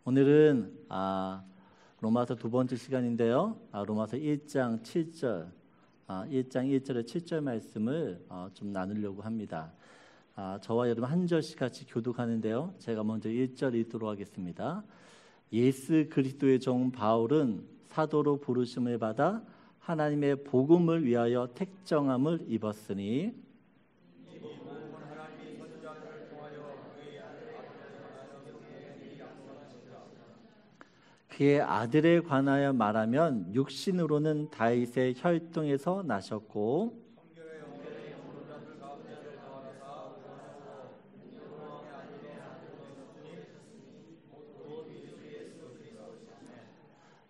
오늘은 로마서 두 번째 시간인데요. 로마서 1장 7절, 1장 1절에 7절 말씀을 좀 나누려고 합니다. 저와 여러분 한 절씩 같이 교독하는데요. 제가 먼저 1절 읽도록 하겠습니다. 예수 그리스도의 종 바울은 사도로 부르심을 받아 하나님의 복음을 위하여 택정함을 입었으니 그의 아들에 관하여 말하면 육신으로는 다윗의 혈통에서 나셨고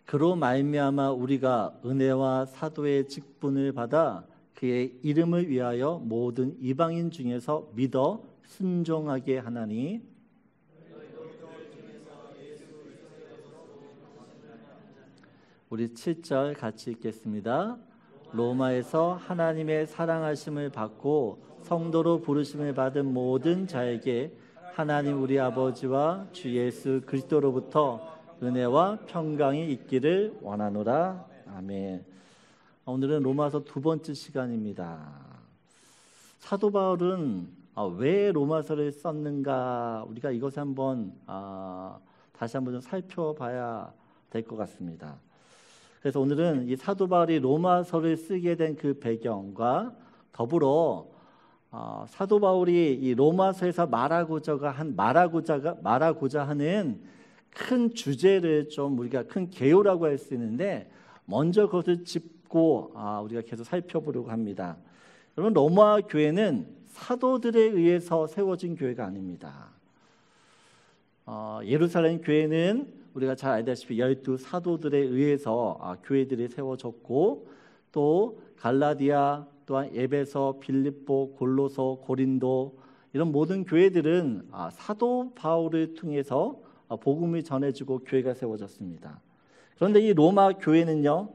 그로 말미암아 우리가 은혜와 사도의 직분을 받아 그의 이름을 위하여 모든 이방인 중에서 믿어 순종하게 하나니 우리 7절 같이 읽겠습니다. 로마에서 하나님의 사랑하심을 받고 성도로 부르심을 받은 모든 자에게 하나님 우리 아버지와 주 예수 그리스도로부터 은혜와 평강이 있기를 원하노라. 아멘. 오늘은 로마서 두 번째 시간입니다. 사도 바울은 왜 로마서를 썼는가? 우리가 이것을 한번 다시 한번 좀 살펴봐야 될 것 같습니다. 그래서 오늘은 이 사도 바울이 로마서를 쓰게 된 그 배경과 더불어 사도 바울이 이 로마서에서 말하고자 하는 큰 주제를 좀 우리가 큰 개요라고 할 수 있는데 먼저 그것을 짚고 우리가 계속 살펴보려고 합니다. 여러분, 로마 교회는 사도들에 의해서 세워진 교회가 아닙니다. 예루살렘 교회는 우리가 잘 알다시피 12 사도들에 의해서 교회들이 세워졌고 또 갈라디아 또한 에베소, 빌립보, 골로소, 고린도 이런 모든 교회들은 사도 바울을 통해서 복음이 전해지고 교회가 세워졌습니다. 그런데 이 로마 교회는요,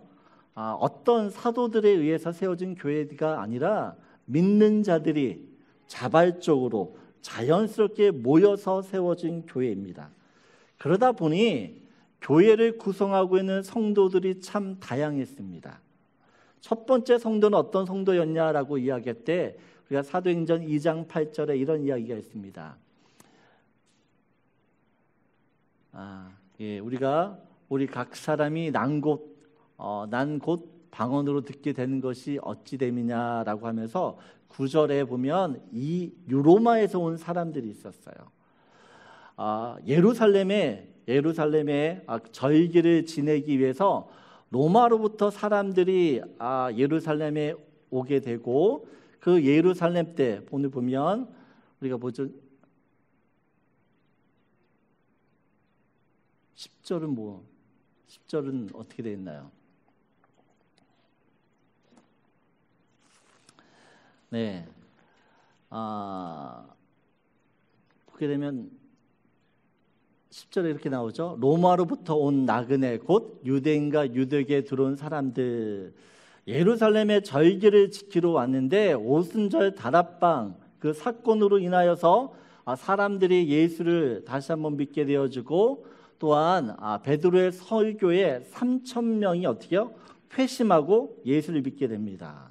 어떤 사도들에 의해서 세워진 교회가 아니라 믿는 자들이 자발적으로 자연스럽게 모여서 세워진 교회입니다. 그러다 보니 교회를 구성하고 있는 성도들이 참 다양했습니다. 첫 번째 성도는 어떤 성도였냐라고 이야기할 때 우리가 사도행전 2장 8절에 이런 이야기가 있습니다. 우리 각 사람이 난 곳 방언으로 듣게 되는 것이 어찌 됨이냐라고 하면서 9절에 보면 이 유로마에서 온 사람들이 있었어요. 예루살렘에 절기를 지내기 위해서 로마로부터 사람들이 예루살렘에 오게 되고 그 예루살렘 때 오늘 보면 우리가 보죠. 10절은 어떻게 되어 있나요? 네. 보게 되면 10절에 이렇게 나오죠. 로마로부터 온 나그네 곧 유대인과 유대교에 들어온 사람들 예루살렘의 절기를 지키러 왔는데 오순절 다락방 그 사건으로 인하여서 사람들이 예수를 다시 한번 믿게 되어지고 또한 베드로의 설교에 3,000명이 어떻게요? 회심하고 예수를 믿게 됩니다.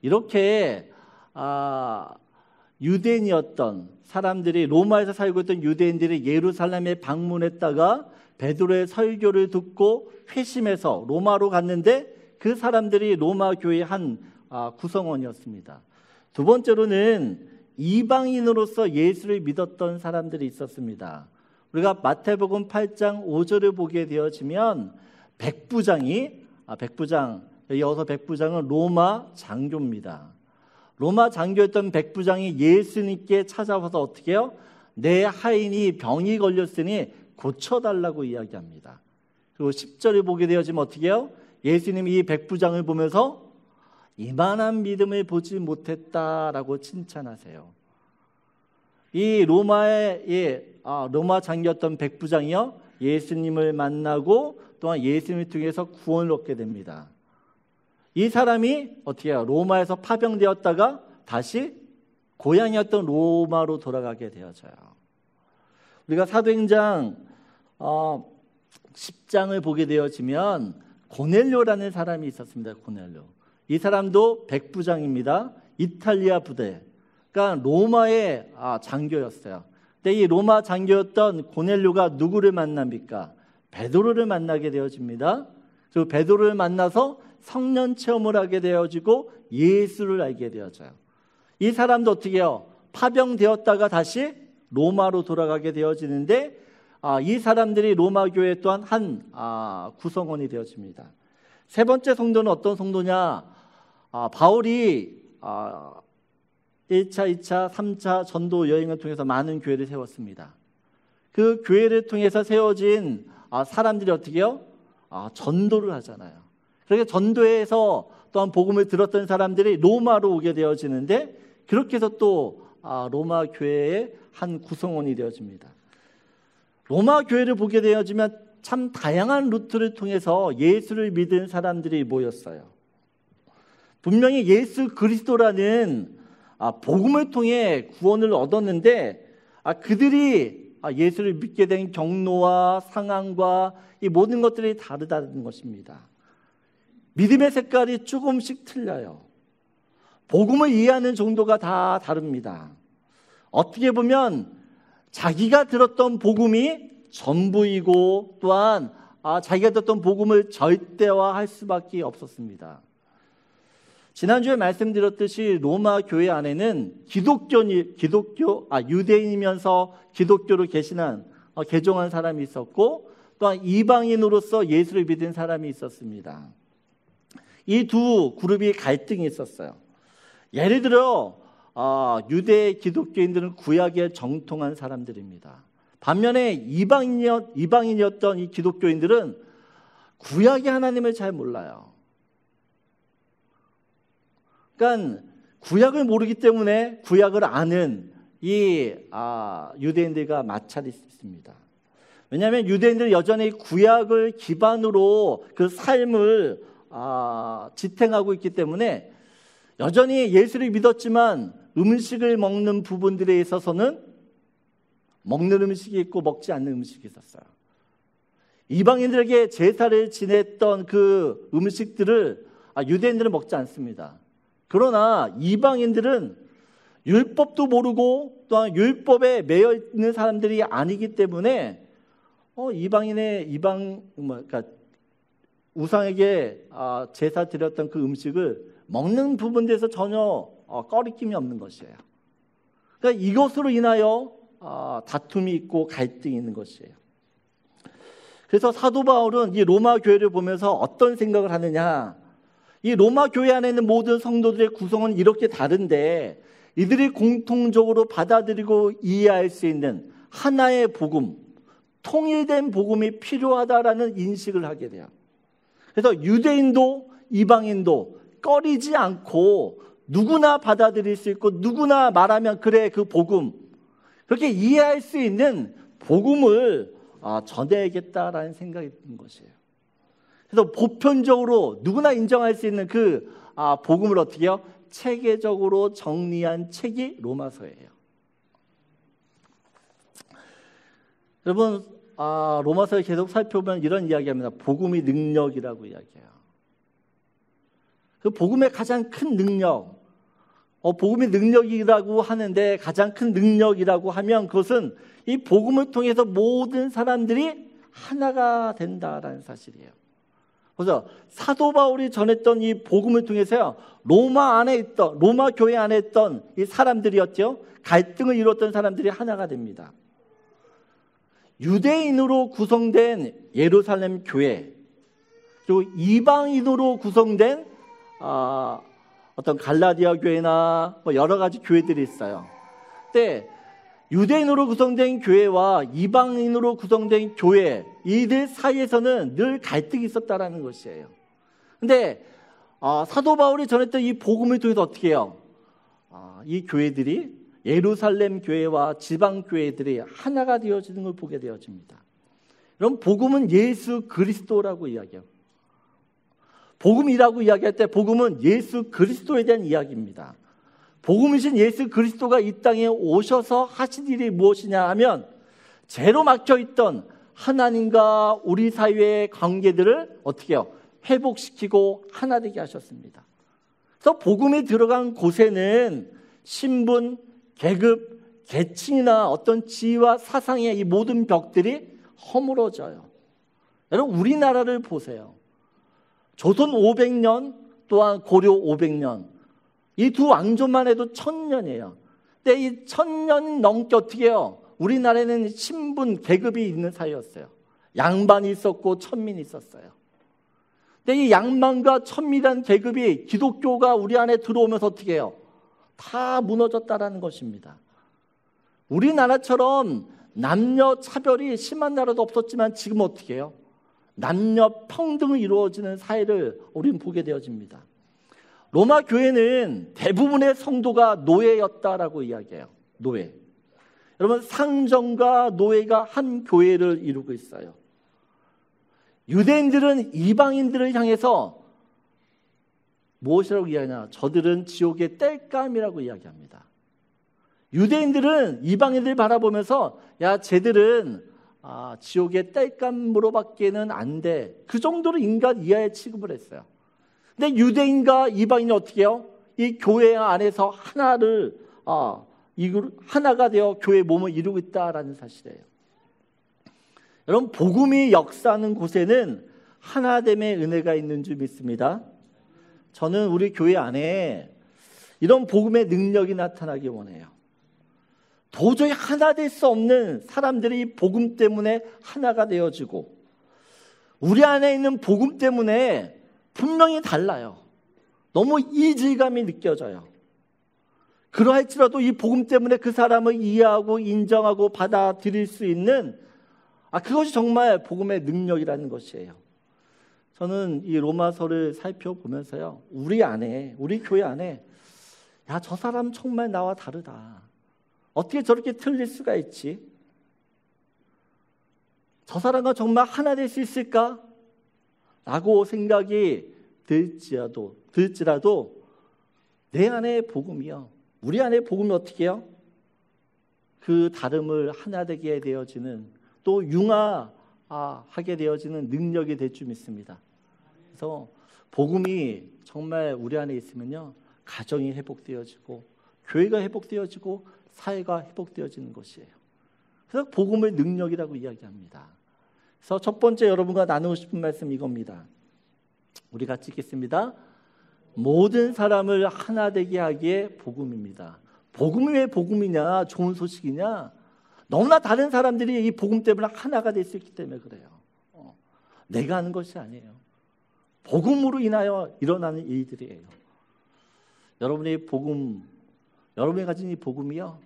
이렇게 유대인이었던 사람들이 로마에서 살고 있던 유대인들이 예루살렘에 방문했다가 베드로의 설교를 듣고 회심해서 로마로 갔는데 그 사람들이 로마 교회의 한 구성원이었습니다. 두 번째로는 이방인으로서 예수를 믿었던 사람들이 있었습니다. 우리가 마태복음 8장 5절을 보게 되어지면 여기서 백부장은 로마 장교입니다. 로마 장교였던 백부장이 예수님께 찾아와서 어떻게 해요? 내 하인이 병이 걸렸으니 고쳐달라고 이야기합니다. 그리고 10절을 보게 되어지면 어떻게 해요? 예수님이 이 백부장을 보면서 이만한 믿음을 보지 못했다라고 칭찬하세요. 이 로마 장교였던 백부장이요, 예수님을 만나고 또한 예수님을 통해서 구원을 얻게 됩니다. 이 사람이 어떻게 해요? 로마에서 파병되었다가 다시 고향이었던 로마로 돌아가게 되어져요. 우리가 사도행전 10장을 보게 되어지면 고넬료라는 사람이 있었습니다. 고넬료. 이 사람도 백부장입니다. 이탈리아 부대, 그러니까 로마의 장교였어요. 근데 이 로마 장교였던 고넬료가 누구를 만납니까? 베드로를 만나게 되어집니다. 그리고 베드로를 만나서 성령 체험을 하게 되어지고 예수를 알게 되어져요. 이 사람도 어떻게 해요? 파병되었다가 다시 로마로 돌아가게 되어지는데 이 사람들이 로마 교회 또한 한 구성원이 되어집니다. 세 번째 성도는 어떤 성도냐? 바울이 1차, 2차, 3차 전도 여행을 통해서 많은 교회를 세웠습니다. 그 교회를 통해서 세워진 사람들이 어떻게 해요? 전도를 하잖아요. 그렇게 전도해서 또한 복음을 들었던 사람들이 로마로 오게 되어지는데 그렇게 해서 또 로마 교회의 한 구성원이 되어집니다. 로마 교회를 보게 되어지면 참 다양한 루트를 통해서 예수를 믿은 사람들이 모였어요. 분명히 예수 그리스도라는 복음을 통해 구원을 얻었는데 그들이 예수를 믿게 된 경로와 상황과 이 모든 것들이 다르다는 것입니다. 믿음의 색깔이 조금씩 틀려요. 복음을 이해하는 정도가 다 다릅니다. 어떻게 보면 자기가 들었던 복음이 전부이고 또한 자기가 들었던 복음을 절대화할 수밖에 없었습니다. 지난주에 말씀드렸듯이 로마 교회 안에는 유대인이면서 기독교로 개종한 사람이 있었고 또한 이방인으로서 예수를 믿은 사람이 있었습니다. 이 두 그룹이 갈등이 있었어요. 예를 들어 유대 기독교인들은 구약에 정통한 사람들입니다. 반면에 이방인이었던 이 기독교인들은 구약의 하나님을 잘 몰라요. 그러니까 구약을 모르기 때문에 구약을 아는 이 유대인들과 마찰이 있습니다. 왜냐하면 유대인들은 여전히 구약을 기반으로 그 삶을 지탱하고 있기 때문에 여전히 예수를 믿었지만 음식을 먹는 부분들에 있어서는 먹는 음식이 있고 먹지 않는 음식이 있었어요. 이방인들에게 제사를 지냈던 그 음식들을 유대인들은 먹지 않습니다. 그러나 이방인들은 율법도 모르고 또한 율법에 매여 있는 사람들이 아니기 때문에 그러니까 우상에게 제사 드렸던 그 음식을 먹는 부분에서 전혀 꺼리낌이 없는 것이에요. 그러니까 이것으로 인하여 다툼이 있고 갈등이 있는 것이에요. 그래서 사도 바울은 이 로마 교회를 보면서 어떤 생각을 하느냐? 이 로마 교회 안에 있는 모든 성도들의 구성은 이렇게 다른데 이들이 공통적으로 받아들이고 이해할 수 있는 하나의 복음, 통일된 복음이 필요하다라는 인식을 하게 돼요. 그래서 유대인도 이방인도 꺼리지 않고 누구나 받아들일 수 있고 누구나 말하면 그래 그 복음, 그렇게 이해할 수 있는 복음을 전해야겠다라는 생각이 든 것이에요. 그래서 보편적으로 누구나 인정할 수 있는 그 복음을 어떻게 해요? 체계적으로 정리한 책이 로마서예요. 여러분 로마서를 계속 살펴보면 이런 이야기합니다. 복음이 능력이라고 이야기해요. 그 복음의 가장 큰 능력, 복음이 능력이라고 하는데 가장 큰 능력이라고 하면 그것은 이 복음을 통해서 모든 사람들이 하나가 된다라는 사실이에요. 그래서 사도 바울이 전했던 이 복음을 통해서요, 로마 교회 안에 있던 이 사람들이었죠. 갈등을 이뤘던 사람들이 하나가 됩니다. 유대인으로 구성된 예루살렘 교회, 그리고 이방인으로 구성된 어떤 갈라디아 교회나 여러 가지 교회들이 있어요. 근데 유대인으로 구성된 교회와 이방인으로 구성된 교회, 이들 사이에서는 늘 갈등이 있었다라는 것이에요. 근데 사도 바울이 전했던 이 복음을 통해서 어떻게 해요? 이 교회들이 예루살렘 교회와 지방 교회들이 하나가 되어지는 걸 보게 되어집니다. 그럼 복음은 예수 그리스도라고 이야기해요. 복음이라고 이야기할 때 복음은 예수 그리스도에 대한 이야기입니다. 복음이신 예수 그리스도가 이 땅에 오셔서 하신 일이 무엇이냐 하면 죄로 막혀있던 하나님과 우리 사이의 관계들을 어떻게 해요? 회복시키고 하나 되게 하셨습니다. 그래서 복음이 들어간 곳에는 신분, 계급, 계층이나 어떤 지위와 사상의 이 모든 벽들이 허물어져요. 여러분, 우리나라를 보세요. 조선 500년 또한 고려 500년, 이 두 왕조만 해도 1000년이에요. 근데 이 1000년 넘게 어떻게 해요? 우리나라에는 신분, 계급이 있는 사이였어요. 양반이 있었고 천민이 있었어요. 근데 이 양반과 천민이라는 계급이 기독교가 우리 안에 들어오면서 어떻게 해요? 다 무너졌다라는 것입니다. 우리나라처럼 남녀 차별이 심한 나라도 없었지만 지금 어떻게 해요? 남녀 평등이 이루어지는 사회를 우리는 보게 되어집니다. 로마 교회는 대부분의 성도가 노예였다라고 이야기해요. 노예. 여러분, 상정과 노예가 한 교회를 이루고 있어요. 유대인들은 이방인들을 향해서 무엇이라고 이야기하냐? 저들은 지옥의 땔감이라고 이야기합니다. 유대인들은 이방인들을 바라보면서 야, 쟤들은 지옥의 땔감으로밖에는 안 돼. 그 정도로 인간 이하의 취급을 했어요. 근데 유대인과 이방인이 어떻게 해요? 이 교회 안에서 하나가 되어 교회의 몸을 이루고 있다라는 사실이에요. 여러분, 복음이 역사하는 곳에는 하나됨의 은혜가 있는 줄 믿습니다. 저는 우리 교회 안에 이런 복음의 능력이 나타나기 원해요. 도저히 하나 될 수 없는 사람들이 복음 때문에 하나가 되어지고, 우리 안에 있는 복음 때문에 분명히 달라요. 너무 이질감이 느껴져요. 그러할지라도 이 복음 때문에 그 사람을 이해하고 인정하고 받아들일 수 있는 그것이 정말 복음의 능력이라는 것이에요. 저는 이 로마서를 살펴보면서요, 우리 교회 안에 야, 저 사람 정말 나와 다르다. 어떻게 저렇게 틀릴 수가 있지? 저 사람과 정말 하나 될 수 있을까? 라고 생각이 들지라도 내 안에 복음이요, 우리 안에 복음이 어떻게 해요? 그 다름을 하나 되게 되어지는, 또 융화하게 되어지는 능력이 될 줄 믿습니다. 그래서 복음이 정말 우리 안에 있으면요, 가정이 회복되어지고 교회가 회복되어지고 사회가 회복되어지는 것이에요. 그래서 복음의 능력이라고 이야기합니다. 그래서 첫 번째 여러분과 나누고 싶은 말씀 이겁니다. 우리 같이 읽겠습니다. 모든 사람을 하나 되게 하기에 복음입니다. 복음이 왜 복음이냐? 좋은 소식이냐? 너무나 다른 사람들이 이 복음 때문에 하나가 될 수 있기 때문에 그래요. 내가 하는 것이 아니에요. 복음으로 인하여 일어나는 일들이에요. 여러분이 여러분이 가진 이 복음이요,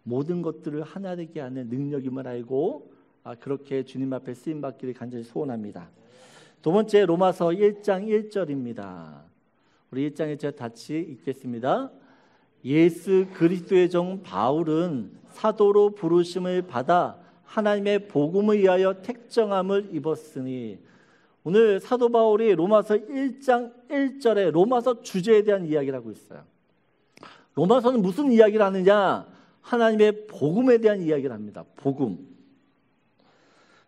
모든 것들을 하나 되게 하는 능력임을 알고 그렇게 주님 앞에 쓰임받기를 간절히 소원합니다. 두 번째, 로마서 1장 1절입니다. 우리 1장 1절 같이 읽겠습니다. 예수 그리스도의 종 바울은 사도로 부르심을 받아 하나님의 복음을 위하여 택정함을 입었으니, 오늘 사도 바울이 로마서 1장 1절에 로마서 주제에 대한 이야기를 하고 있어요. 로마서는 무슨 이야기를 하느냐? 하나님의 복음에 대한 이야기를 합니다. 복음.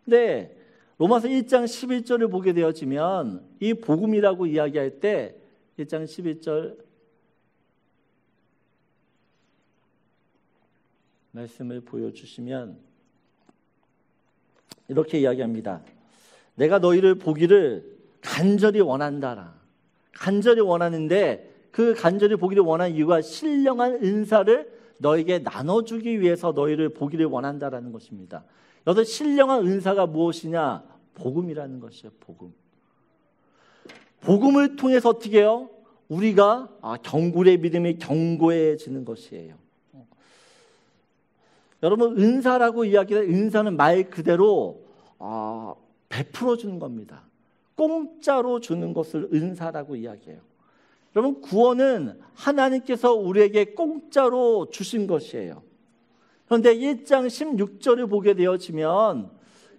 근데 로마서 1장 11절을 보게 되어지면 이 복음이라고 이야기할 때 1장 11절 말씀을 보여주시면 이렇게 이야기합니다. 내가 너희를 보기를 간절히 원한다라. 간절히 원하는데 그 간절히 보기를 원한 이유가 신령한 은사를 너에게 나눠주기 위해서 너희를 보기를 원한다라는 것입니다. 여기서 신령한 은사가 무엇이냐? 복음이라는 것이에요. 복음. 복음을 통해서 어떻게 해요? 우리가 우리의 믿음이 견고해지는 것이에요. 여러분, 은사라고 이야기할 때 은사는 말 그대로 베풀어 주는 겁니다. 공짜로 주는 것을 은사라고 이야기해요. 여러분, 구원은 하나님께서 우리에게 공짜로 주신 것이에요. 그런데 1장 16절을 보게 되어지면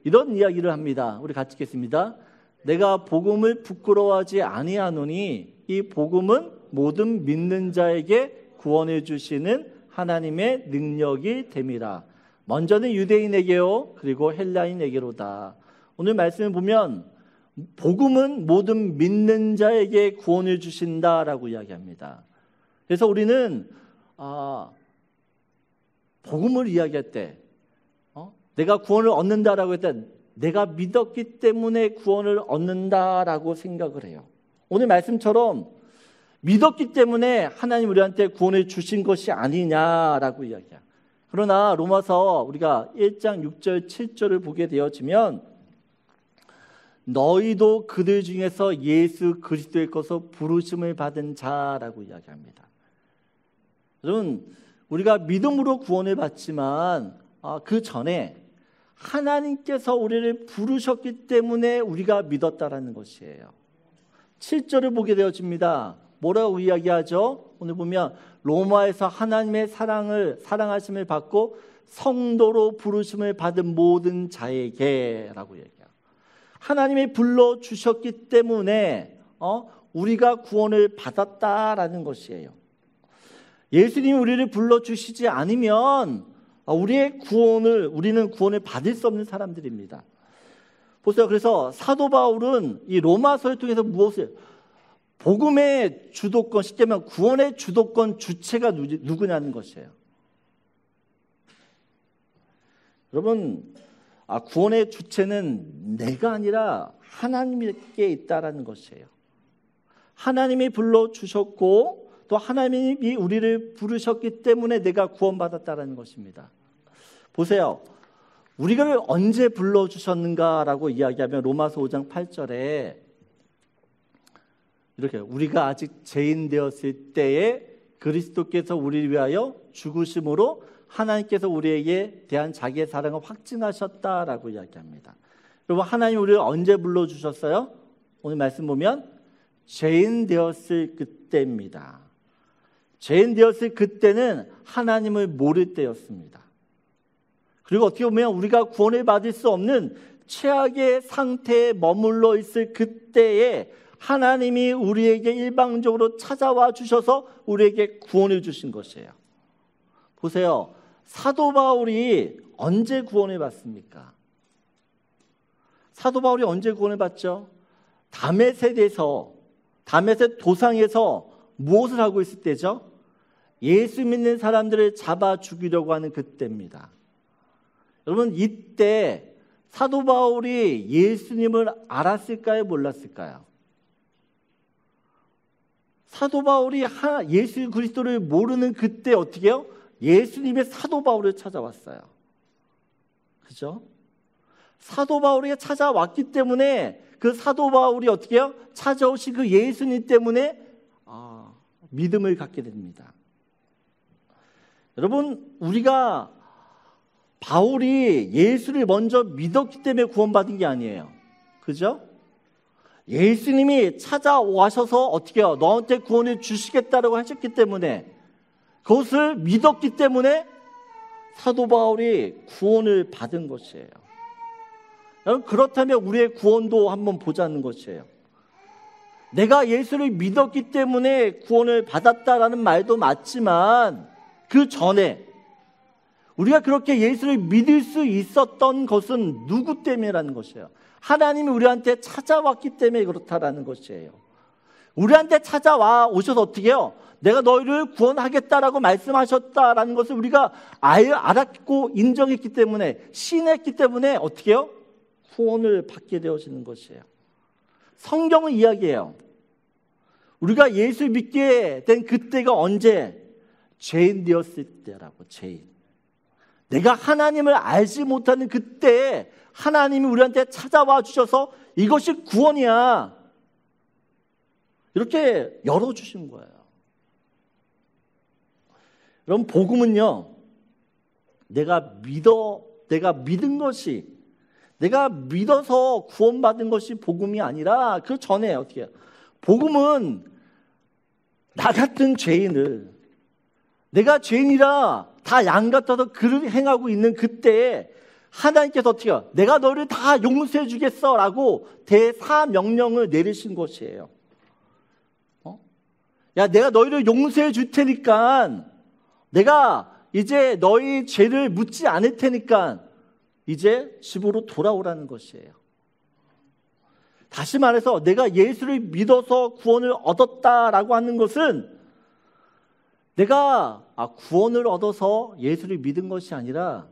이런 이야기를 합니다. 우리 같이 읽겠습니다. 내가 복음을 부끄러워하지 아니하노니 이 복음은 모든 믿는 자에게 구원해 주시는 하나님의 능력이 됨이라. 먼저는 유대인에게요, 그리고 헬라인에게로다. 오늘 말씀을 보면 복음은 모든 믿는 자에게 구원을 주신다라고 이야기합니다. 그래서 우리는 복음을 이야기할 때 내가 구원을 얻는다라고 했을 때 내가 믿었기 때문에 구원을 얻는다라고 생각을 해요. 오늘 말씀처럼 믿었기 때문에 하나님 우리한테 구원을 주신 것이 아니냐라고 이야기해요. 그러나 로마서 우리가 1장 6절 7절을 보게 되어지면 너희도 그들 중에서 예수 그리스도의 것으로 부르심을 받은 자라고 이야기합니다. 여러분, 우리가 믿음으로 구원을 받지만 그 전에 하나님께서 우리를 부르셨기 때문에 우리가 믿었다라는 것이에요. 7절을 보게 되어집니다. 뭐라고 이야기하죠? 오늘 보면 로마에서 하나님의 사랑하심을 받고 성도로 부르심을 받은 모든 자에게라고 얘기해요. 하나님이 불러주셨기 때문에 우리가 구원을 받았다라는 것이에요. 예수님이 우리를 불러주시지 않으면 우리는 구원을 받을 수 없는 사람들입니다. 보세요. 그래서 사도 바울은 이 로마서를 통해서 무엇을 복음의 주도권, 쉽게 말하면 구원의 주도권 주체가 누구냐는 것이에요. 여러분, 구원의 주체는 내가 아니라 하나님께 있다라는 것이에요. 하나님이 불러주셨고 또 하나님이 우리를 부르셨기 때문에 내가 구원받았다라는 것입니다. 보세요. 우리를 언제 불러주셨는가라고 이야기하면 로마서 5장 8절에 이렇게 우리가 아직 죄인 되었을 때에 그리스도께서 우리를 위하여 죽으심으로 하나님께서 우리에게 대한 자기의 사랑을 확증하셨다라고 이야기합니다. 여러분, 하나님 우리를 언제 불러주셨어요? 오늘 말씀 보면 죄인 되었을 그때입니다. 죄인 되었을 그때는 하나님을 모를 때였습니다. 그리고 어떻게 보면 우리가 구원을 받을 수 없는 최악의 상태에 머물러 있을 그때에 하나님이 우리에게 일방적으로 찾아와 주셔서 우리에게 구원을 주신 것이에요. 보세요. 사도 바울이 언제 구원을 받습니까? 사도 바울이 언제 구원을 받죠? 다메섹 도상에서 무엇을 하고 있을 때죠? 예수 믿는 사람들을 잡아 죽이려고 하는 그때입니다. 여러분, 이때 사도 바울이 예수님을 알았을까요? 몰랐을까요? 사도 바울이 예수 그리스도를 모르는 그때 어떻게 해요? 예수님의 사도 바울을 찾아왔어요. 그죠? 사도 바울이 찾아왔기 때문에 그 사도 바울이 어떻게 해요? 찾아오신 그 예수님 때문에 믿음을 갖게 됩니다. 여러분, 우리가 바울이 예수를 먼저 믿었기 때문에 구원받은 게 아니에요. 그죠? 예수님이 찾아와셔서 어떻게 해요? 너한테 구원을 주시겠다라고 하셨기 때문에 그것을 믿었기 때문에 사도 바울이 구원을 받은 것이에요. 여러분, 그렇다면 우리의 구원도 한번 보자는 것이에요. 내가 예수를 믿었기 때문에 구원을 받았다라는 말도 맞지만 그 전에 우리가 그렇게 예수를 믿을 수 있었던 것은 누구 때문이라는 것이에요. 하나님이 우리한테 찾아왔기 때문에 그렇다라는 것이에요. 우리한테 찾아와 오셔서 어떻게 해요? 내가 너희를 구원하겠다라고 말씀하셨다라는 것을 우리가 알았고 인정했기 때문에, 신했기 때문에 어떻게 해요? 구원을 받게 되어지는 것이에요. 성경은 이야기해요. 우리가 예수 믿게 된 그때가 언제? 죄인 되었을 때라고. 죄인. 내가 하나님을 알지 못하는 그때에 하나님이 우리한테 찾아와 주셔서 이것이 구원이야, 이렇게 열어주신 거예요. 여러분, 복음은요, 내가 믿은 것이, 내가 믿어서 구원받은 것이 복음이 아니라 그 전에 어떻게 해요? 복음은 나 같은 죄인을, 내가 죄인이라 다 양 같아서 그를 행하고 있는 그때에 하나님께서 어떻게 해요? 내가 너를 다 용서해 주겠어 라고 대사명령을 내리신 것이에요. 야, 내가 너희를 용서해 줄 테니까 내가 이제 너희 죄를 묻지 않을 테니까 이제 집으로 돌아오라는 것이에요. 다시 말해서 내가 예수를 믿어서 구원을 얻었다라고 하는 것은 내가 구원을 얻어서 예수를 믿은 것이 아니라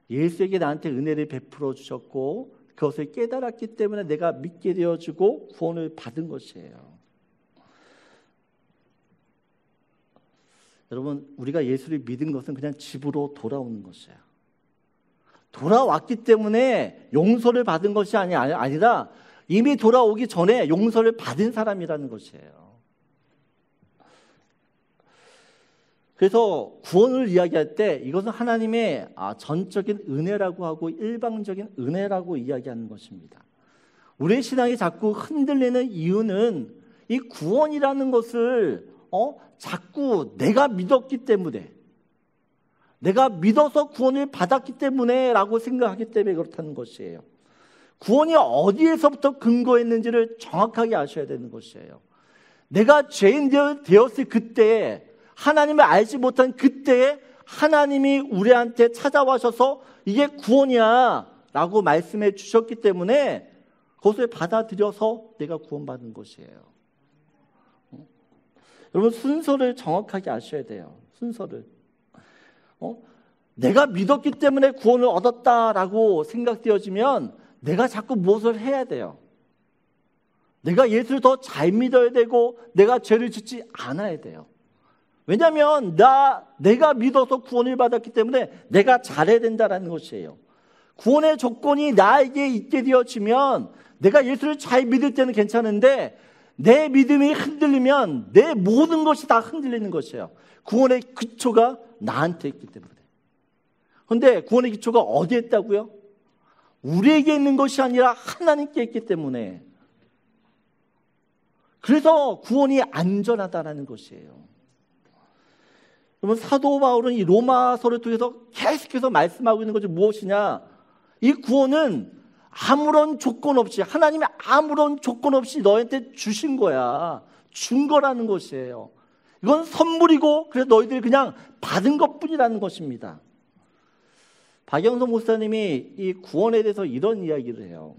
예수에게 나한테 은혜를 베풀어 주셨고 그것을 깨달았기 때문에 내가 믿게 되어지고 구원을 받은 것이에요. 여러분, 우리가 예수를 믿은 것은 그냥 집으로 돌아오는 것이에요. 돌아왔기 때문에 용서를 받은 것이 아니라 이미 돌아오기 전에 용서를 받은 사람이라는 것이에요. 그래서 구원을 이야기할 때 이것은 하나님의 전적인 은혜라고 하고 일방적인 은혜라고 이야기하는 것입니다. 우리의 신앙이 자꾸 흔들리는 이유는 이 구원이라는 것을 자꾸 내가 믿었기 때문에, 내가 믿어서 구원을 받았기 때문에 라고 생각하기 때문에 그렇다는 것이에요. 구원이 어디에서부터 근거했는지를 정확하게 아셔야 되는 것이에요. 내가 죄인 되었을 그때에, 하나님을 알지 못한 그때에 하나님이 우리한테 찾아와셔서 이게 구원이야 라고 말씀해 주셨기 때문에 그것을 받아들여서 내가 구원받은 것이에요. 여러분, 순서를 정확하게 아셔야 돼요. 순서를. 내가 믿었기 때문에 구원을 얻었다라고 생각되어지면 내가 자꾸 무엇을 해야 돼요. 내가 예수를 더 잘 믿어야 되고 내가 죄를 짓지 않아야 돼요. 왜냐하면 내가 믿어서 구원을 받았기 때문에 내가 잘해야 된다는 것이에요. 구원의 조건이 나에게 있게 되어지면 내가 예수를 잘 믿을 때는 괜찮은데 내 믿음이 흔들리면 내 모든 것이 다 흔들리는 것이에요. 구원의 기초가 나한테 있기 때문에. 그런데 구원의 기초가 어디에 있다고요? 우리에게 있는 것이 아니라 하나님께 있기 때문에. 그래서 구원이 안전하다는 것이에요. 그러면 사도 바울은 이 로마서를 통해서 계속해서 말씀하고 있는 것이 무엇이냐? 이 구원은 아무런 조건 없이, 하나님이 아무런 조건 없이 너한테 주신 거야. 준 거라는 것이에요. 이건 선물이고 그래서 너희들이 그냥 받은 것뿐이라는 것입니다. 박영선 목사님이 이 구원에 대해서 이런 이야기를 해요.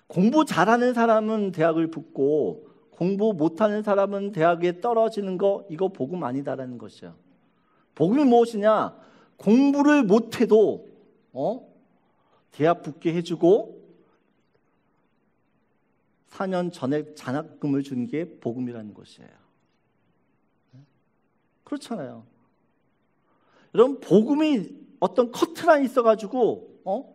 공부 잘하는 사람은 대학을 붙고 공부 못하는 사람은 대학에 떨어지는 거, 이거 복음 아니다라는 것이야. 복음이 무엇이냐? 공부를 못해도 대학 붙게 해주고 4년 전에 장학금을 주는 게 복음이라는 것이에요. 그렇잖아요. 여러분, 복음이 어떤 커트라인이 있어가지고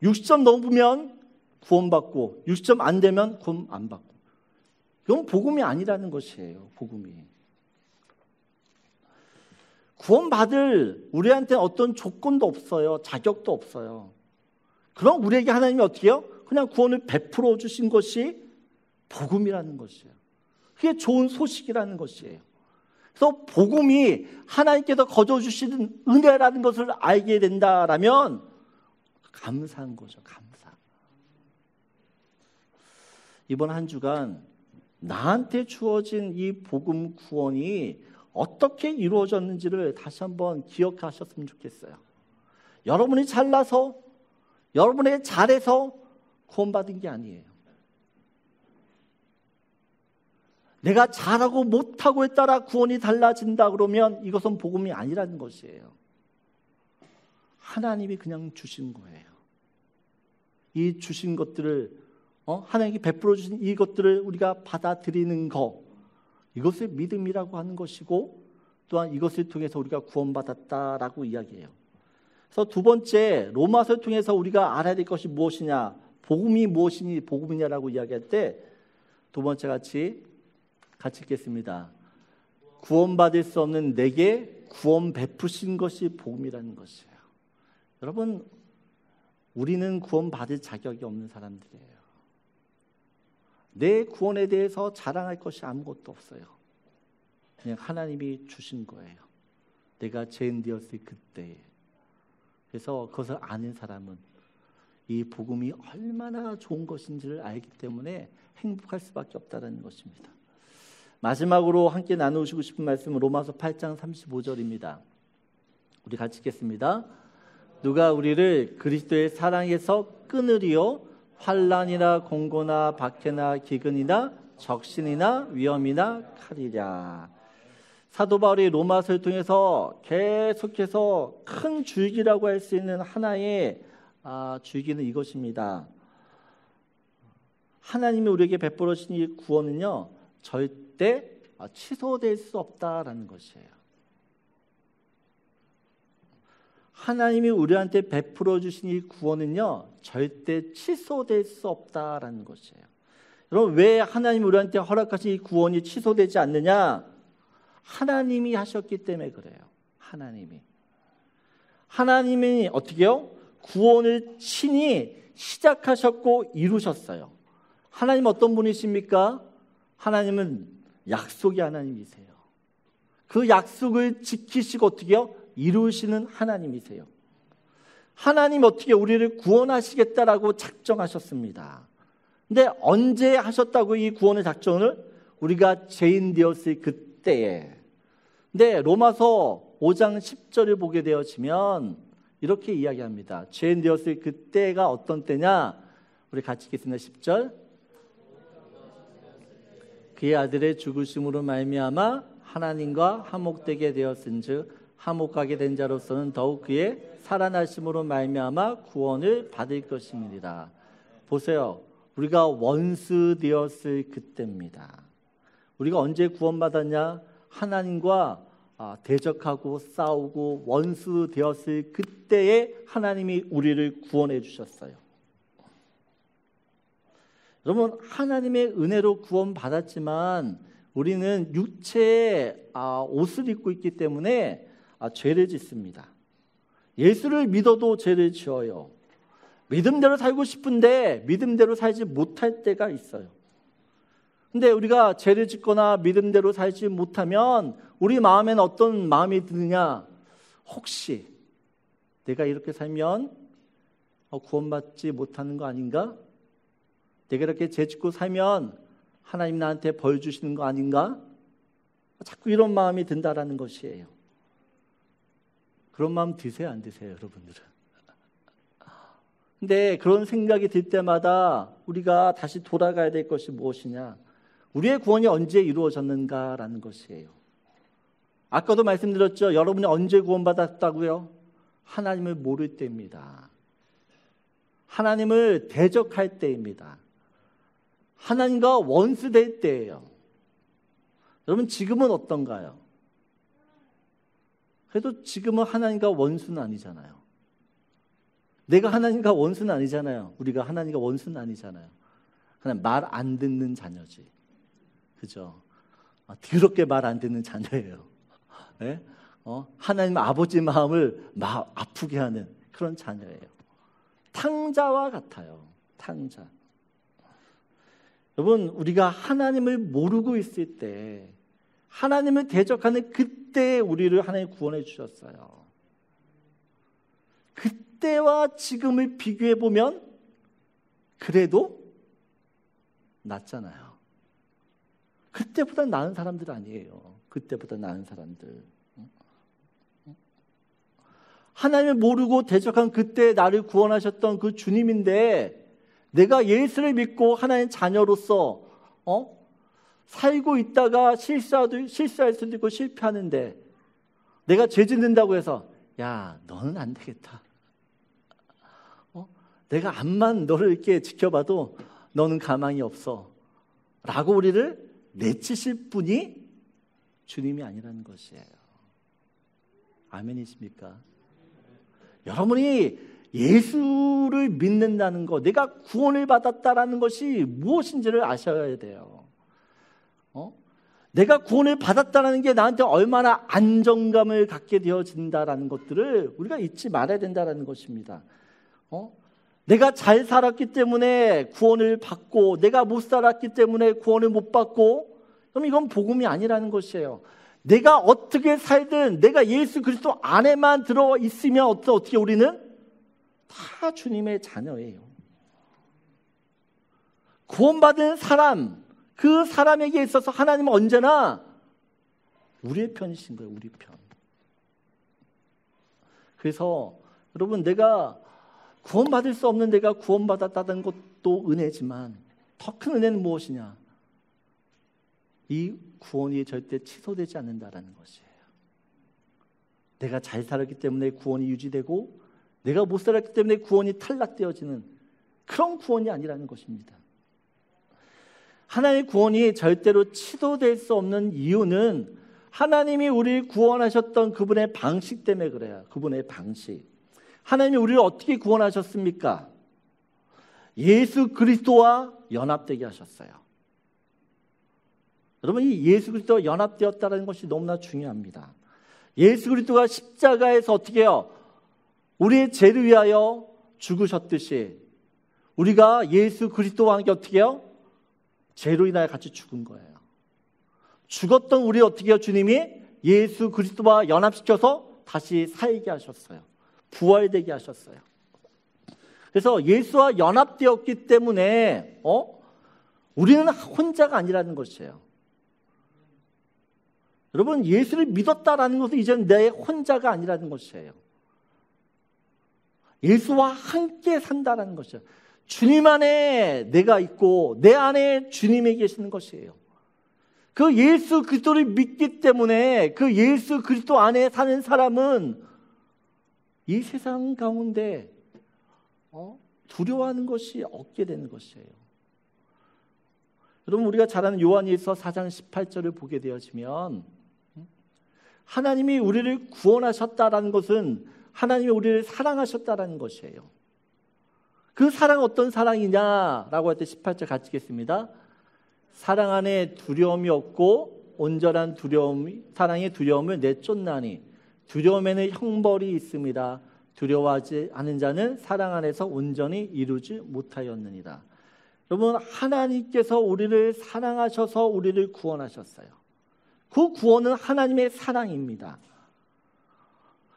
60점 넘으면 구원받고 60점 안 되면 구원 안 받고, 이건 복음이 아니라는 것이에요. 복음이. 구원받을 우리한테 어떤 조건도 없어요. 자격도 없어요. 그럼 우리에게 하나님이 어떻게 해요? 그냥 구원을 베풀어 주신 것이 복음이라는 것이에요. 그게 좋은 소식이라는 것이에요. 그래서 복음이 하나님께서 거둬주시는 은혜라는 것을 알게 된다라면 감사한 거죠. 감사. 이번 한 주간 나한테 주어진 이 복음 구원이 어떻게 이루어졌는지를 다시 한번 기억하셨으면 좋겠어요. 여러분이 잘나서, 여러분이 잘해서 구원받은 게 아니에요. 내가 잘하고 못하고에 따라 구원이 달라진다 그러면 이것은 복음이 아니라는 것이에요. 하나님이 그냥 주신 거예요. 이 주신 것들을 하나님이 베풀어 주신 이것들을 우리가 받아들이는 것, 이것을 믿음이라고 하는 것이고 또한 이것을 통해서 우리가 구원받았다라고 이야기해요. 그래서 두 번째, 로마서를 통해서 우리가 알아야 될 것이 무엇이냐, 복음이 무엇이니 복음이냐라고 이야기할 때 두 번째 같이 읽겠습니다. 구원받을 수 없는 내게 구원 베푸신 것이 복음이라는 것이에요. 여러분, 우리는 구원받을 자격이 없는 사람들이에요. 내 구원에 대해서 자랑할 것이 아무것도 없어요. 그냥 하나님이 주신 거예요. 내가 죄인 되었을 그때에. 그래서 그것을 아는 사람은 이 복음이 얼마나 좋은 것인지를 알기 때문에 행복할 수밖에 없다는 것입니다. 마지막으로 함께 나누시고 싶은 말씀은 로마서 8장 35절입니다. 우리 같이 읽겠습니다. 누가 우리를 그리스도의 사랑에서 끊으리요? 환난이나 공고나 박해나 기근이나 적신이나 위험이나 칼이랴. 사도 바울이 로마서를 통해서 계속해서 큰 줄기라고 할 수 있는 하나의 줄기는 이것입니다. 하나님이 우리에게 베풀어 주신 이 구원은요, 절대 취소될 수 없다라는 것이에요. 하나님이 우리한테 베풀어 주신 이 구원은요, 절대 취소될 수 없다라는 것이에요. 여러분, 왜 하나님이 우리한테 허락하신 이 구원이 취소되지 않느냐? 하나님이 하셨기 때문에 그래요. 하나님이 어떻게요? 구원을 친히 시작하셨고 이루셨어요. 하나님 어떤 분이십니까? 하나님은 약속의 하나님이세요. 그 약속을 지키시고 어떻게요? 이루시는 하나님이세요. 하나님 어떻게 우리를 구원하시겠다라고 작정하셨습니다. 근데 언제 하셨다고 이 구원의 작정을? 우리가 죄인 되었을 그때에. 근데 로마서 5장 10절을 보게 되어지면 이렇게 이야기합니다. 죄인 되었을 그때가 어떤 때냐? 우리 같이 읽겠습니다. 10절. 그의 아들의 죽으심으로 말미암아 하나님과 화목되게 되었은즉 화목하게 된 자로서는 더욱 그의 살아나심으로 말미암아 구원을 받을 것입니다. 보세요. 우리가 원수 되었을 그때입니다. 우리가 언제 구원받았냐? 하나님과 대적하고 싸우고 원수 되었을 그때에 하나님이 우리를 구원해 주셨어요. 여러분, 하나님의 은혜로 구원받았지만 우리는 육체의 옷을 입고 있기 때문에 죄를 짓습니다. 예수를 믿어도 죄를 지어요. 믿음대로 살고 싶은데 믿음대로 살지 못할 때가 있어요. 근데 우리가 죄를 짓거나 믿음대로 살지 못하면 우리 마음에는 어떤 마음이 드느냐? 혹시 내가 이렇게 살면 구원받지 못하는 거 아닌가? 내가 이렇게 죄 짓고 살면 하나님 나한테 벌 주시는 거 아닌가? 자꾸 이런 마음이 든다라는 것이에요. 그런 마음 드세요, 안 드세요, 여러분들은? 근데 그런 생각이 들 때마다 우리가 다시 돌아가야 될 것이 무엇이냐? 우리의 구원이 언제 이루어졌는가라는 것이에요. 아까도 말씀드렸죠. 여러분이 언제 구원받았다고요? 하나님을 모를 때입니다. 하나님을 대적할 때입니다. 하나님과 원수될 때예요. 여러분, 지금은 어떤가요? 그래도 지금은 하나님과 원수는 아니잖아요. 내가 하나님과 원수는 아니잖아요. 우리가 하나님과 원수는 아니잖아요. 그냥 말 안 듣는 자녀지. 그죠? 더럽게 말 안 듣는 자녀예요. 네? 하나님 아버지 마음을 아프게 하는 그런 자녀예요. 탕자와 같아요. 탕자. 여러분, 우리가 하나님을 모르고 있을 때, 하나님을 대적하는 그때 우리를 하나님 구원해 주셨어요. 그때와 지금을 비교해 보면 그래도 낫잖아요. 그때보다 나은 사람들 아니에요. 그때보다 나은 사람들. 하나님을 모르고 대적한 그때 나를 구원하셨던 그 주님인데, 내가 예수를 믿고 하나님 자녀로서 살고 있다가 실수할 수도 있고 실패하는데, 내가 죄 짓는다고 해서 야, 너는 안 되겠다. 내가 암만 너를 이렇게 지켜봐도 너는 가망이 없어 라고 우리를 내치실 분이 주님이 아니라는 것이에요. 아멘이십니까? 여러분이 예수를 믿는다는 것, 내가 구원을 받았다라는 것이 무엇인지를 아셔야 돼요. 내가 구원을 받았다는 게 나한테 얼마나 안정감을 갖게 되어진다라는 것들을 우리가 잊지 말아야 된다는 것입니다. 내가 잘 살았기 때문에 구원을 받고, 내가 못 살았기 때문에 구원을 못 받고, 그럼 이건 복음이 아니라는 것이에요. 내가 어떻게 살든 내가 예수 그리스도 안에만 들어 있으면 어떻게 우리는 다 주님의 자녀예요. 구원받은 사람, 그 사람에게 있어서 하나님은 언제나 우리의 편이신 거예요. 우리 편. 그래서 여러분, 내가 구원받을 수 없는 내가 구원받았다는 것도 은혜지만 더 큰 은혜는 무엇이냐? 이 구원이 절대 취소되지 않는다라는 것이에요. 내가 잘 살았기 때문에 구원이 유지되고 내가 못 살았기 때문에 구원이 탈락되어지는 그런 구원이 아니라는 것입니다. 하나님의 구원이 절대로 취소될 수 없는 이유는 하나님이 우리를 구원하셨던 그분의 방식 때문에 그래요. 그분의 방식. 하나님이 우리를 어떻게 구원하셨습니까? 예수 그리스도와 연합되게 하셨어요. 여러분, 이 예수 그리스도와 연합되었다는 것이 너무나 중요합니다. 예수 그리스도가 십자가에서 어떻게 해요? 우리의 죄를 위하여 죽으셨듯이 우리가 예수 그리스도와 함께 어떻게 해요? 죄로 인하여 같이 죽은 거예요. 죽었던 우리 어떻게 해요? 주님이 예수 그리스도와 연합시켜서 다시 살게 하셨어요. 부활되게 하셨어요. 그래서 예수와 연합되었기 때문에 우리는 혼자가 아니라는 것이에요. 여러분, 예수를 믿었다라는 것은 이제는 내 혼자가 아니라는 것이에요. 예수와 함께 산다라는 것이에요. 주님 안에 내가 있고 내 안에 주님이 계시는 것이에요. 그 예수 그리스도를 믿기 때문에 그 예수 그리스도 안에 사는 사람은 이 세상 가운데 두려워하는 것이 없게 되는 것이에요. 여러분, 우리가 잘 아는 요한일서 4장 18절을 보게 되어지면 하나님이 우리를 구원하셨다라는 것은 하나님이 우리를 사랑하셨다라는 것이에요. 그 사랑은 어떤 사랑이냐라고 할 때 18절 같이 읽겠습니다. 사랑 안에 두려움이 없고 온전한 사랑의 두려움을 내쫓나니 두려움에는 형벌이 있습니다. 두려워하지 않은 자는 사랑 안에서 온전히 이루지 못하였느니라. 여러분, 하나님께서 우리를 사랑하셔서 우리를 구원하셨어요. 그 구원은 하나님의 사랑입니다.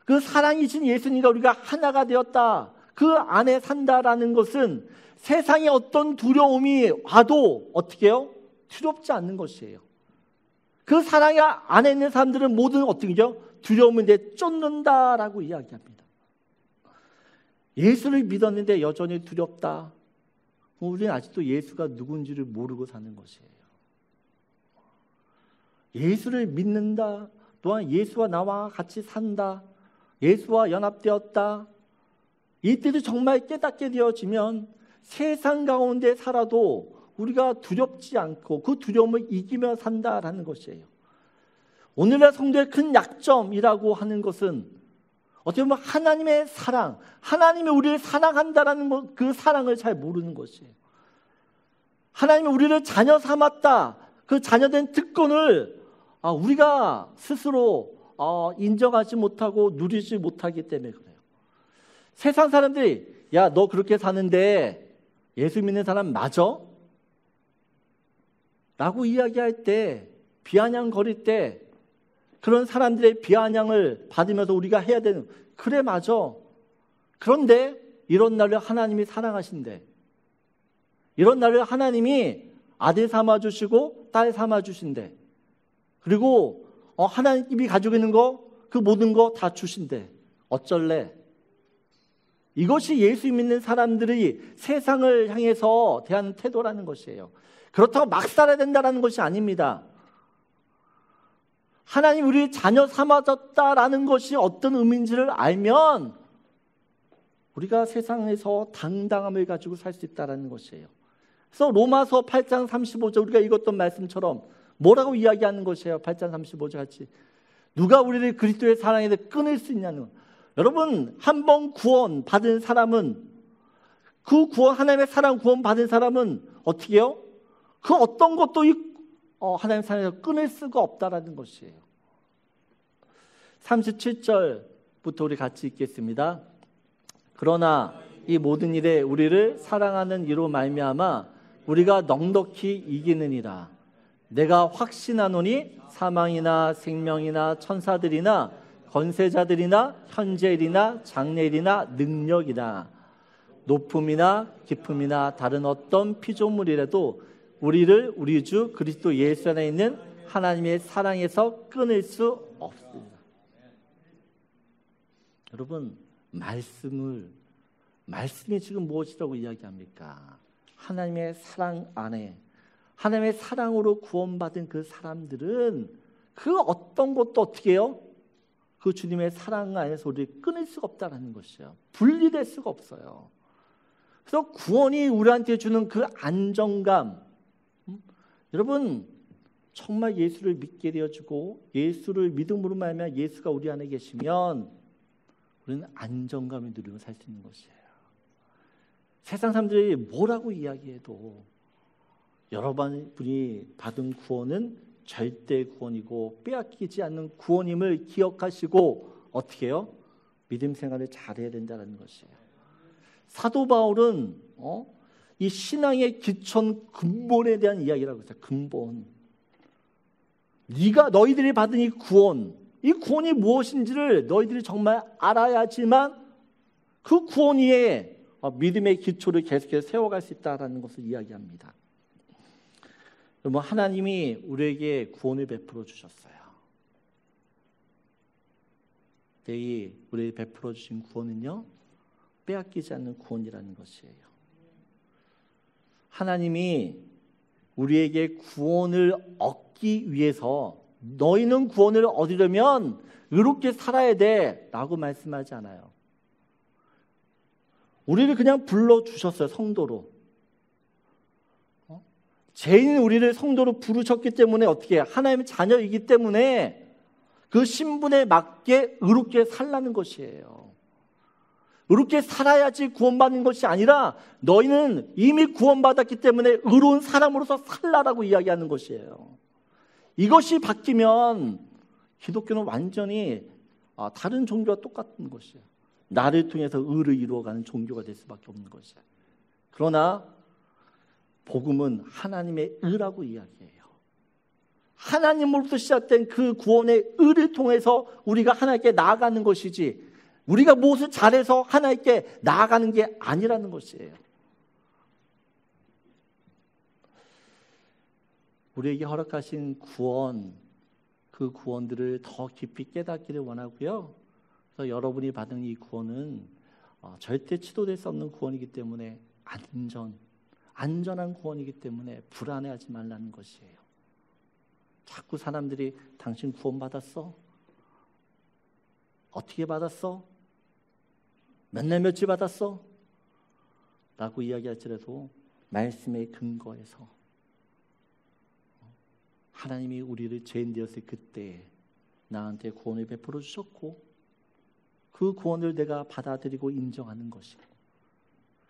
그 사랑이신 예수님과 우리가 하나가 되었다, 그 안에 산다라는 것은 세상에 어떤 두려움이 와도 어떻게 해요? 두렵지 않는 것이에요. 그 사랑 안에 있는 사람들은 모든 어떻게 해요? 두려움을 내쫓는다라고 이야기합니다. 예수를 믿었는데 여전히 두렵다. 우리는 아직도 예수가 누군지를 모르고 사는 것이에요. 예수를 믿는다, 또한 예수와 나와 같이 산다, 예수와 연합되었다, 이때도 정말 깨닫게 되어지면 세상 가운데 살아도 우리가 두렵지 않고 그 두려움을 이기며 산다라는 것이에요. 오늘날 성도의 큰 약점이라고 하는 것은 어떻게 보면 하나님의 사랑, 하나님이 우리를 사랑한다라는 그 사랑을 잘 모르는 것이에요. 하나님이 우리를 자녀 삼았다, 그 자녀된 특권을 우리가 스스로 인정하지 못하고 누리지 못하기 때문에 그래요. 세상 사람들이 야, 너 그렇게 사는데 예수 믿는 사람 맞아? 라고 이야기할 때, 비아냥거릴 때 그런 사람들의 비아냥을 받으면서 우리가 해야 되는, 그래 맞아. 그런데 이런 나를 하나님이 사랑하신대. 이런 나를 하나님이 아들 삼아주시고 딸 삼아주신대. 그리고 하나님이 가지고 있는 거, 그 모든 거 다 주신대. 어쩔래? 이것이 예수 믿는 사람들이 세상을 향해서 대하는 태도라는 것이에요. 그렇다고 막 살아야 된다는 것이 아닙니다. 하나님 우리 자녀 삼아졌다라는 것이 어떤 의미인지를 알면 우리가 세상에서 당당함을 가지고 살 수 있다는 것이에요. 그래서 로마서 8장 35절 우리가 읽었던 말씀처럼 뭐라고 이야기하는 것이에요? 8장 35절 같이. 누가 우리를 그리스도의 사랑에 끊을 수 있냐는. 여러분, 한 번 구원 받은 사람은, 그 구원, 하나님의 사랑 구원 받은 사람은 어떻게 해요? 그 어떤 것도 하나님의 사랑에서 끊을 수가 없다라는 것이에요. 37절부터 우리 같이 읽겠습니다. 그러나 이 모든 일에 우리를 사랑하는 이로 말미암아 우리가 넉넉히 이기느니라. 내가 확신하노니 사망이나 생명이나 천사들이나 권세자들이나 현재일이나 장래일이나 능력이나 높음이나 깊음이나 다른 어떤 피조물이라도 우리를 우리 주 그리스도 예수 안에 있는 하나님의 사랑에서 끊을 수 없습니다. 여러분, 말씀이 지금 무엇이라고 이야기합니까? 하나님의 사랑 안에, 하나님의 사랑으로 구원받은 그 사람들은 그 어떤 것도 어떻게 해요? 그 주님의 사랑 안에서 우리를 끊을 수가 없다는 것이에요. 분리될 수가 없어요. 그래서 구원이 우리한테 주는 그 안정감, 여러분 정말 예수를 믿게 되어주고 예수를 믿음으로 말하면 예수가 우리 안에 계시면 우리는 안정감을 누리고 살 수 있는 것이에요. 세상 사람들이 뭐라고 이야기해도 여러분이 받은 구원은 절대 구원이고 빼앗기지 않는 구원임을 기억하시고 어떻게 해요? 믿음 생활을 잘해야 된다는 것이에요. 사도 바울은 이 신앙의 기초는 근본에 대한 이야기라고 했어요. 근본. 너희들이 받은 이 구원이 무엇인지를 너희들이 정말 알아야지만 그 구원 위에 믿음의 기초를 계속해서 세워갈 수 있다는 것을 이야기합니다. 여러분, 하나님이 우리에게 구원을 베풀어 주셨어요. 이 우리에게 베풀어 주신 구원은요, 빼앗기지 않는 구원이라는 것이에요. 하나님이 우리에게 구원을 얻기 위해서 너희는 구원을 얻으려면 의롭게 살아야 돼 라고 말씀하지 않아요. 우리를 그냥 불러주셨어요. 성도로. 죄인인 우리를 성도로 부르셨기 때문에 어떻게 하나님의 자녀이기 때문에 그 신분에 맞게 의롭게 살라는 것이에요. 의롭게 살아야지 구원받는 것이 아니라 너희는 이미 구원받았기 때문에 의로운 사람으로서 살라라고 이야기하는 것이에요. 이것이 바뀌면 기독교는 완전히 다른 종교와 똑같은 것이에요. 나를 통해서 의를 이루어가는 종교가 될 수밖에 없는 것이에요. 그러나 복음은 하나님의 의라고 이야기해요. 하나님으로부터 시작된 그 구원의 의를 통해서 우리가 하나님께 나아가는 것이지 우리가 무엇을 잘해서 하나님께 나아가는 게 아니라는 것이에요. 우리에게 허락하신 구원, 그 구원들을 더 깊이 깨닫기를 원하고요. 그래서 여러분이 받은 이 구원은 절대 치도될 수 없는 구원이기 때문에 안전한 구원이기 때문에 불안해하지 말라는 것이에요. 자꾸 사람들이 당신 구원 받았어? 어떻게 받았어? 몇 날 며칠 받았어? 라고 이야기할지라도 말씀의 근거에서 하나님이 우리를 죄인 되었을 그때 나한테 구원을 베풀어 주셨고 그 구원을 내가 받아들이고 인정하는 것이고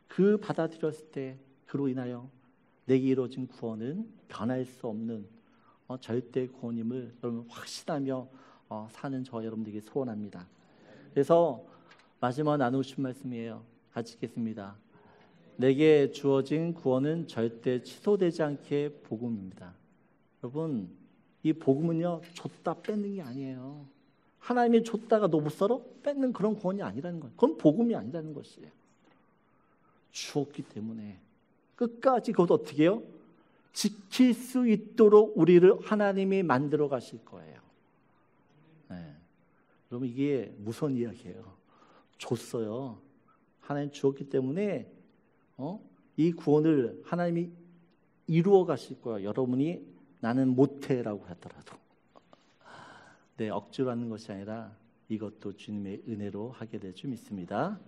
그 받아들였을 때 그로 인하여 내게 이루어진 구원은 변할 수 없는 절대 구원임을 여러분 확신하며 사는 저 여러분들에게 소원합니다. 그래서 마지막 나누고 싶은 말씀이에요. 같이 읽겠습니다. 내게 주어진 구원은 절대 취소되지 않게 복음입니다. 여러분, 이 복음은요 줬다 뺏는 게 아니에요. 하나님이 줬다가 너 못 살아? 뺏는 그런 구원이 아니라는 거예요. 그건 복음이 아니라는 것이에요. 주었기 때문에 끝까지 그것도 어떻게 해요? 지킬 수 있도록 우리를 하나님이 만들어 가실 거예요. 네. 여러분, 이게 무서운 이야기예요. 줬어요. 하나님 주었기 때문에 이 구원을 하나님이 이루어 가실 거예요. 여러분이 나는 못해라고 하더라도 억지로 하는 것이 아니라 이것도 주님의 은혜로 하게 될 줄 믿습니다.